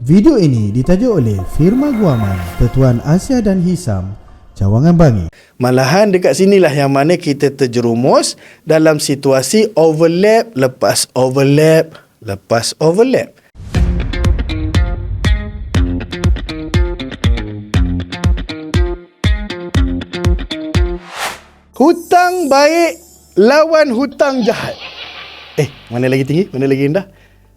Video ini ditajuk oleh Firma Guaman, Tetuan Asia dan Hisam, Cawangan Bangi. Malahan dekat sinilah yang mana kita terjerumus dalam situasi overlap lepas overlap lepas overlap. Hutang baik lawan hutang jahat. Mana lagi tinggi, mana lagi rendah?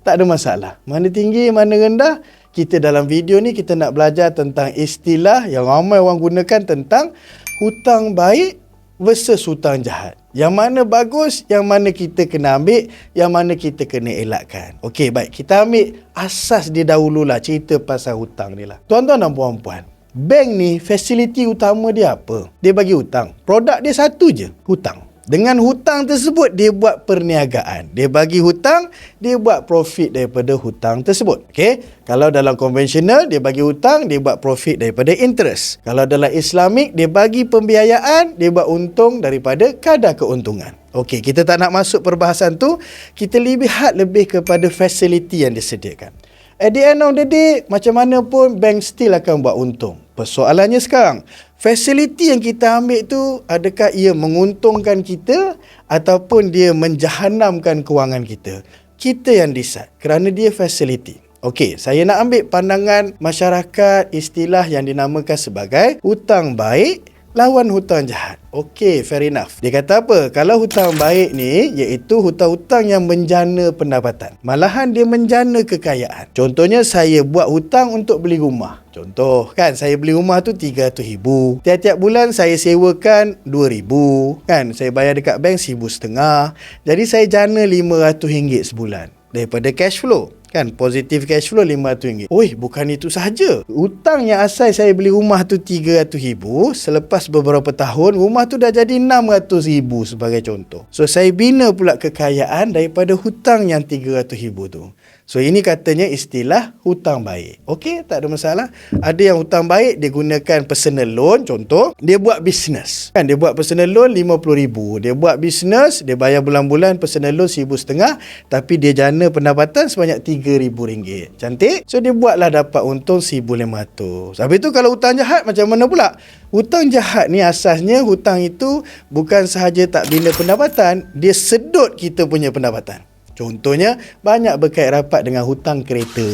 Tak ada masalah. Mana tinggi, mana rendah. Kita dalam video ni kita nak belajar tentang istilah yang ramai orang gunakan tentang hutang baik versus hutang jahat. Yang mana bagus, yang mana kita kena ambil, yang mana kita kena elakkan. Okey, baik. Kita ambil asas dia dahululah, cerita pasal hutang ni lah. Tuan-tuan dan puan-puan, bank ni fasiliti utama dia apa? Dia bagi hutang. Produk dia satu je, hutang. Dengan hutang tersebut, dia buat perniagaan. Dia bagi hutang, dia buat profit daripada hutang tersebut. Okey? Kalau dalam konvensional, dia bagi hutang, dia buat profit daripada interest. Kalau dalam Islamik, dia bagi pembiayaan, dia buat untung daripada kadar keuntungan. Okey, kita tak nak masuk perbahasan tu. Kita lihat lebih kepada fasiliti yang disediakan. At the end of the day, macam mana pun bank still akan buat untung. Persoalannya sekarang, fasiliti yang kita ambil tu, adakah ia menguntungkan kita ataupun dia menjahanamkan kewangan kita? Kita yang decide kerana dia fasiliti. Okey, saya nak ambil pandangan masyarakat istilah yang dinamakan sebagai hutang baik lawan hutang jahat. Okey, fair enough. Dia kata apa? Kalau hutang baik ni iaitu hutang-hutang yang menjana pendapatan. Malahan dia menjana kekayaan. Contohnya saya buat hutang untuk beli rumah. Contoh kan, saya beli rumah tu 300,000. Tiap-tiap bulan saya sewakan 2,000. Kan, saya bayar dekat bank 1,500. Jadi saya jana RM500 sebulan daripada cash flow. Kan, positif cash flow RM500. Oi, bukan itu sahaja. Hutang yang asal saya beli rumah tu 300,000, selepas beberapa tahun rumah tu dah jadi 600,000 sebagai contoh. So saya bina pula kekayaan daripada hutang yang 300,000 tu. So ini katanya istilah hutang baik. Okey, tak ada masalah. Ada yang hutang baik dia gunakan personal loan, contoh dia buat bisnes. Kan, dia buat personal loan 50,000. Dia buat bisnes, dia bayar bulan-bulan personal loan 1,500, tapi dia jana pendapatan sebanyak RM3,000. Cantik? So dia buatlah dapat untung 1,500. Habis tu kalau hutang jahat macam mana pula? Hutang jahat ni asasnya hutang itu bukan sahaja tak bina pendapatan, dia sedut kita punya pendapatan. Contohnya, banyak berkait rapat dengan hutang kereta.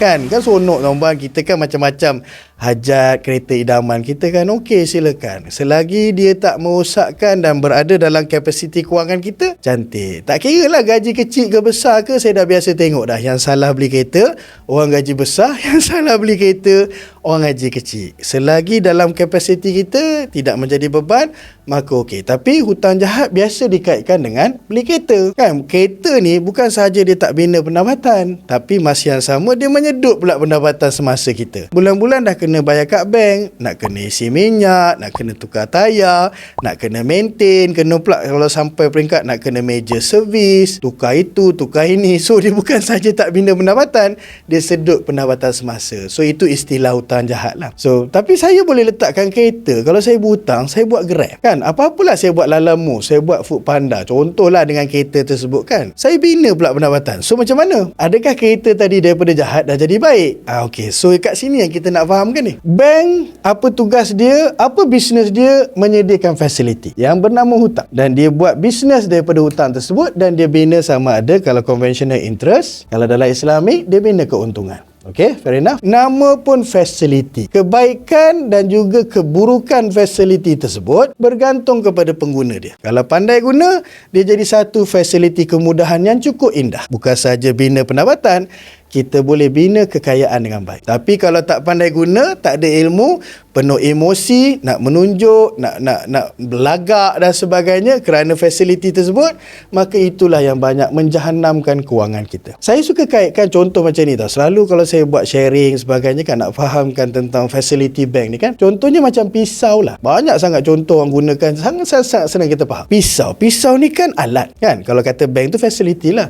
Kan seronok tuan-tuan, kita kan macam-macam hajat kereta idaman kita kan. Okey, silakan. Selagi dia tak merosakkan dan berada dalam kapasiti kewangan kita, cantik. Tak kira lah gaji kecil ke besar ke, saya dah biasa tengok dah. Yang salah beli kereta, orang gaji besar. Yang salah beli kereta, orang gaji kecil. Selagi dalam kapasiti kita tidak menjadi beban, maka okey. Tapi hutang jahat biasa dikaitkan dengan beli kereta. Kan, kereta ni bukan sahaja dia tak bina pendapatan, tapi masa yang sama dia menyedut pula pendapatan semasa kita. Bulan-bulan dah kena bayar kat bank, nak kena isi minyak, nak kena tukar tayar, nak kena maintain, kena pula kalau sampai peringkat nak kena major service, tukar itu, tukar ini. So dia bukan sahaja tak bina pendapatan, dia sedut pendapatan semasa. So itu istilah hutang jahat lah. So tapi saya boleh letakkan kereta, kalau saya berhutang, saya buat Grab. Kan, apa-apalah saya buat Lalamove, saya buat Food Panda. Contohlah dengan kereta tersebut kan. Saya bina pula pendapatan. So macam mana? Adakah kereta tadi daripada jahat dah jadi baik? Okey. So kat sini yang kita nak fahamkan ni. Bank, apa tugas dia? Apa bisnes dia? Menyediakan fasiliti yang bernama hutang. Dan dia buat bisnes daripada hutang tersebut dan dia bina sama ada kalau konvensional interest, kalau dalam Islamik dia bina keuntungan. Okey, fair enough. Nama pun fasiliti. Kebaikan dan juga keburukan fasiliti tersebut bergantung kepada pengguna dia. Kalau pandai guna, dia jadi satu fasiliti kemudahan yang cukup indah. Bukan sahaja bina pendapatan, kita boleh bina kekayaan dengan baik. Tapi kalau tak pandai guna, tak ada ilmu, penuh emosi, nak menunjuk, nak belagak dan sebagainya kerana fasiliti tersebut, maka itulah yang banyak menjahanamkan kewangan kita. Saya suka kaitkan contoh macam ni tau. Selalu kalau saya buat sharing sebagainya kan, nak fahamkan tentang fasiliti bank ni kan. Contohnya macam pisau lah. Banyak sangat contoh orang gunakan, sangat senang kita faham. Pisau ni kan alat kan. Kalau kata bank tu fasiliti lah,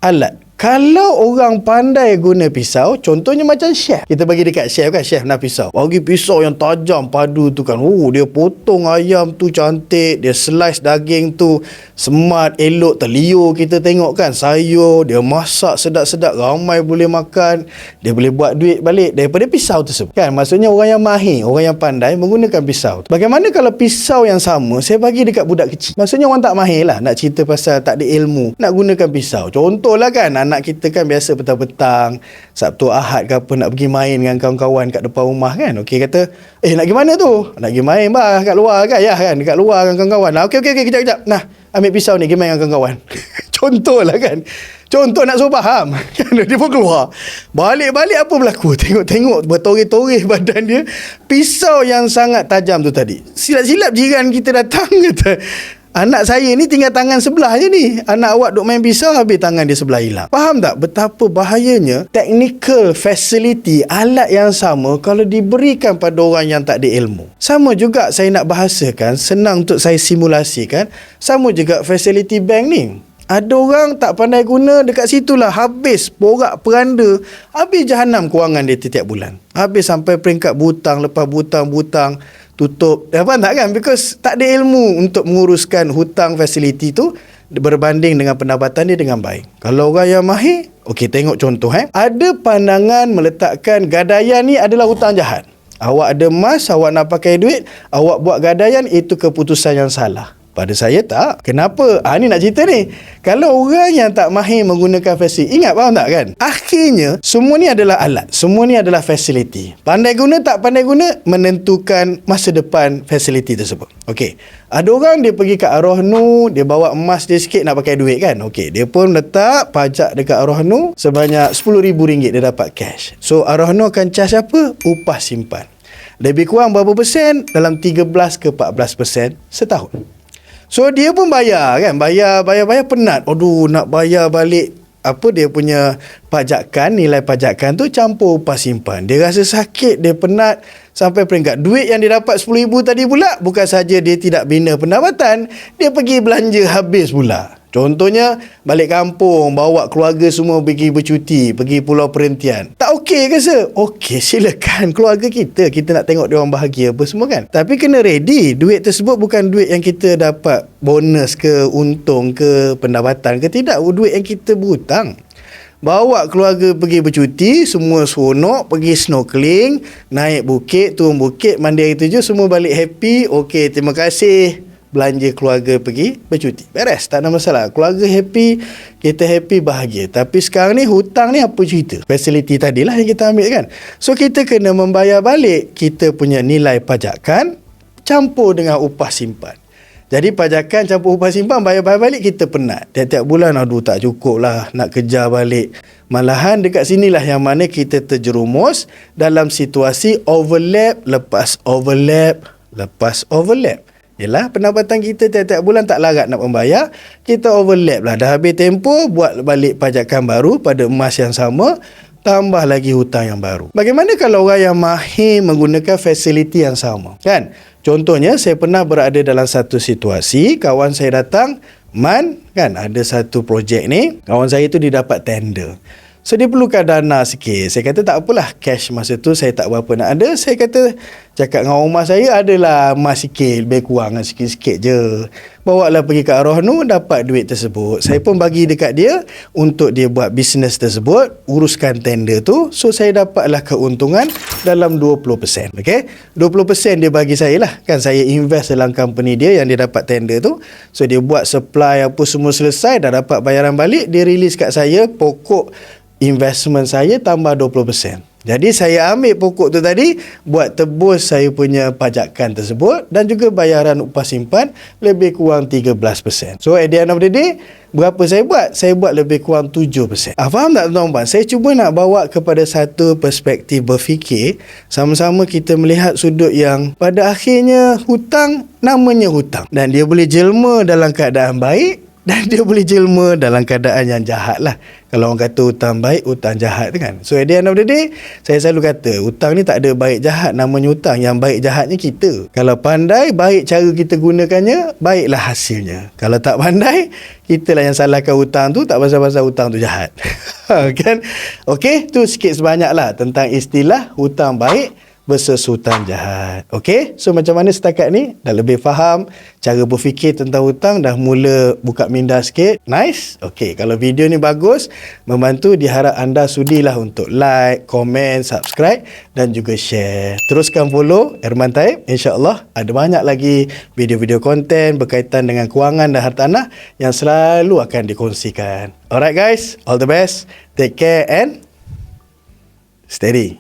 alat. Kalau orang pandai guna pisau, contohnya macam chef. Kita bagi dekat chef kan, chef nak pisau. Bagi pisau yang tajam, padu tu kan. Dia potong ayam tu cantik, dia slice daging tu smart, elok, terliur kita tengok kan. Sayur, dia masak sedap-sedap, ramai boleh makan. Dia boleh buat duit balik daripada pisau tersebut. Kan, maksudnya orang yang mahir, orang yang pandai menggunakan pisau. Bagaimana kalau pisau yang sama saya bagi dekat budak kecil? Maksudnya orang tak mahir lah, nak cerita pasal tak ada ilmu, nak gunakan pisau. Contohlah kan, anak kita kan biasa petang-petang, Sabtu Ahad ke apa, nak pergi main dengan kawan-kawan kat depan rumah kan. Okey, kata, nak pergi mana tu? Nak pergi main bah, kat luar kan, ya kan, dekat luar dengan kawan-kawan. Okey, kejap. Nah, ambil pisau ni, pergi main dengan kawan-kawan. Contohlah kan. Contoh nak suruh faham. Dia pun keluar. Balik-balik apa berlaku? Tengok bertoreh-toreh badan dia. Pisau yang sangat tajam tu tadi. Silap-silap jiran kita datang kata, anak saya ni tinggal tangan sebelah je ni. Anak awak duk main pisau, habis tangan dia sebelah hilang. Faham tak betapa bahayanya technical facility, alat yang sama kalau diberikan pada orang yang tak ada ilmu. Sama juga saya nak bahasakan, senang untuk saya simulasikan. Sama juga facility bank ni. Ada orang tak pandai guna, dekat situlah habis porak peranda, habis jahanam kewangan dia setiap bulan. Habis sampai peringkat butang lepas butang tutup. Apa tak kan? Because tak ada ilmu untuk menguruskan hutang fasiliti tu berbanding dengan pendapatan dia dengan baik. Kalau orang yang mahir, okey, tengok contoh ada pandangan meletakkan gadaian ni adalah hutang jahat. Awak ada emas, awak nak pakai duit, awak buat gadaian, itu keputusan yang salah. Pada saya tak. Kenapa? Ni nak cerita ni. Kalau orang yang tak mahir menggunakan fasiliti, ingat, faham tak kan? Akhirnya, semua ni adalah alat. Semua ni adalah fasiliti. Pandai guna, tak pandai guna, menentukan masa depan fasiliti tersebut. Okey. Ada orang dia pergi kat Ar-Rahnu, dia bawa emas dia sikit nak pakai duit kan? Okey. Dia pun letak pajak dekat Ar-Rahnu sebanyak RM10,000 dia dapat cash. So, Ar-Rahnu akan charge apa? Upah simpan. Lebih kurang berapa persen? Dalam 13 ke 14% setahun. So dia pun bayar kan, bayar penat. Aduh, nak bayar balik apa dia punya pajakan, nilai pajakan tu campur upah simpan. Dia rasa sakit, dia penat sampai peringkat duit yang dia dapat RM10,000 tadi pula, bukan saja dia tidak bina pendapatan, dia pergi belanja habis pula. Contohnya, balik kampung, bawa keluarga semua pergi bercuti, pergi pulau perhentian. Tak okey ke sir? Okey, silakan. Keluarga kita nak tengok dia orang bahagia apa semua kan. Tapi kena ready. Duit tersebut bukan duit yang kita dapat bonus ke, untung ke, pendapatan ke. Tidak, duit yang kita berhutang. Bawa keluarga pergi bercuti, semua seronok, pergi snorkeling, naik bukit, turun bukit, mandi air terjun, semua balik happy. Okey, terima kasih. Belanja keluarga pergi bercuti. Beres, tak ada masalah. Keluarga happy, kita happy, bahagia. Tapi sekarang ni hutang ni apa cerita? Fasiliti tadilah yang kita ambil kan. So kita kena membayar balik kita punya nilai pajakan campur dengan upah simpan. Jadi pajakan campur upah simpan, bayar balik kita penat. Tiap-tiap bulan, aduh tak cukup lah nak kejar balik. Malahan dekat sinilah yang mana kita terjerumus dalam situasi overlap lepas overlap lepas overlap. Yelah, pendapatan kita tiap-tiap bulan tak larat nak membayar, kita overlap lah. Dah habis tempoh, buat balik pajakan baru pada emas yang sama, tambah lagi hutang yang baru. Bagaimana kalau orang yang mahir menggunakan fasiliti yang sama? Kan? Contohnya, saya pernah berada dalam satu situasi, kawan saya datang, Man, kan ada satu projek ni, kawan saya tu dia dapat tender. So dia perlukan dana sikit. Saya kata tak apalah, cash masa tu saya tak berapa nak ada. Saya kata, cakap dengan rumah saya, adalah emas sikit, lebih kurang sikit-sikit je. Bawa lah pergi ke Ar-Rahnu, dapat duit tersebut. Saya pun bagi dekat dia untuk dia buat bisnes tersebut, uruskan tender tu. So saya dapatlah keuntungan dalam 20%. Okay? 20% dia bagi saya lah. Kan saya invest dalam company dia yang dia dapat tender tu. So dia buat supply apa semua selesai, dah dapat bayaran balik, dia release kat saya pokok investment saya tambah 20%. Jadi saya ambil pokok tu tadi buat tebus saya punya pajakan tersebut dan juga bayaran upah simpan lebih kurang 13%. So at the end of the day, berapa saya buat? Saya buat lebih kurang 7%. Faham tak tuan-tuan? Saya cuba nak bawa kepada satu perspektif berfikir, sama-sama kita melihat sudut yang pada akhirnya hutang namanya hutang dan dia boleh jelma dalam keadaan baik Dan dia boleh jelma dalam keadaan yang jahat lah. Kalau orang kata hutang baik, hutang jahat tu kan. So at the end of the day, saya selalu kata hutang ni tak ada baik jahat, namanya hutang. Yang baik jahatnya kita. Kalau pandai, baik cara kita gunakannya, baiklah hasilnya. Kalau tak pandai, kita lah yang salahkan hutang tu, tak pasal-pasal hutang tu jahat. Kan? Okey, tu sikit sebanyak lah tentang istilah hutang baik versus hutang jahat. Okey, so macam mana setakat ni? Dah lebih faham cara berfikir tentang hutang, dah mula buka minda sikit. Nice. Okey, kalau video ni bagus, membantu, diharap anda sudilah untuk like, komen, subscribe dan juga share. Teruskan follow Erman Taib. InsyaAllah ada banyak lagi video-video konten berkaitan dengan kewangan dan hartanah yang selalu akan dikongsikan. Alright guys, all the best. Take care and steady.